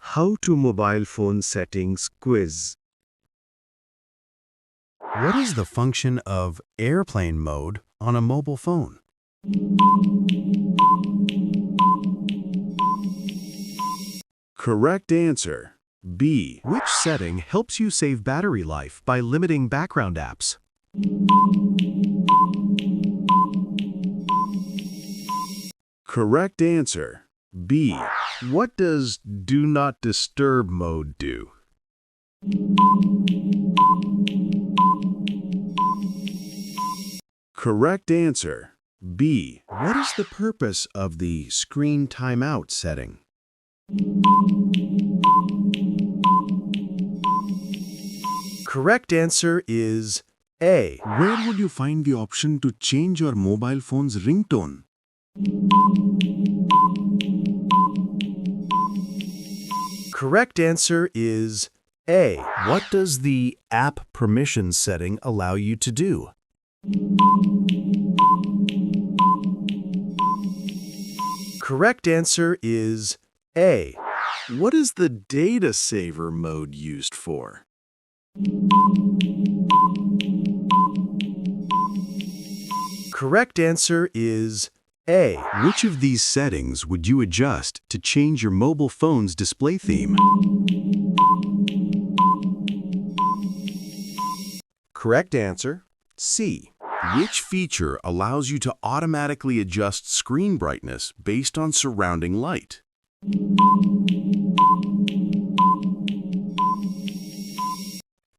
How to Mobile Phone Settings Quiz. What is the function of airplane mode on a mobile phone? Correct answer, B. Which setting helps you save battery life by limiting background apps? Correct answer, B. What does Do Not Disturb mode do? Correct answer, B. What is the purpose of the screen timeout setting? Correct answer is A. Where would you find the option to change your mobile phone's ringtone? Correct answer is A. What does the app permissions setting allow you to do? Correct answer is A. What is the data saver mode used for? Correct answer is A. Which of these settings would you adjust to change your mobile phone's display theme? Correct answer, C. Which feature allows you to automatically adjust screen brightness based on surrounding light?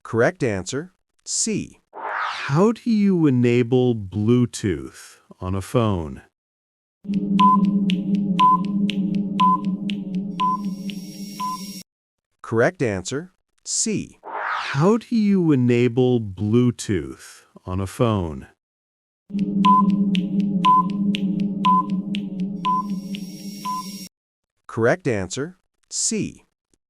Correct answer, C. How do you enable Bluetooth on a phone? Correct answer, C. How do you enable Bluetooth on a phone? Correct answer, C.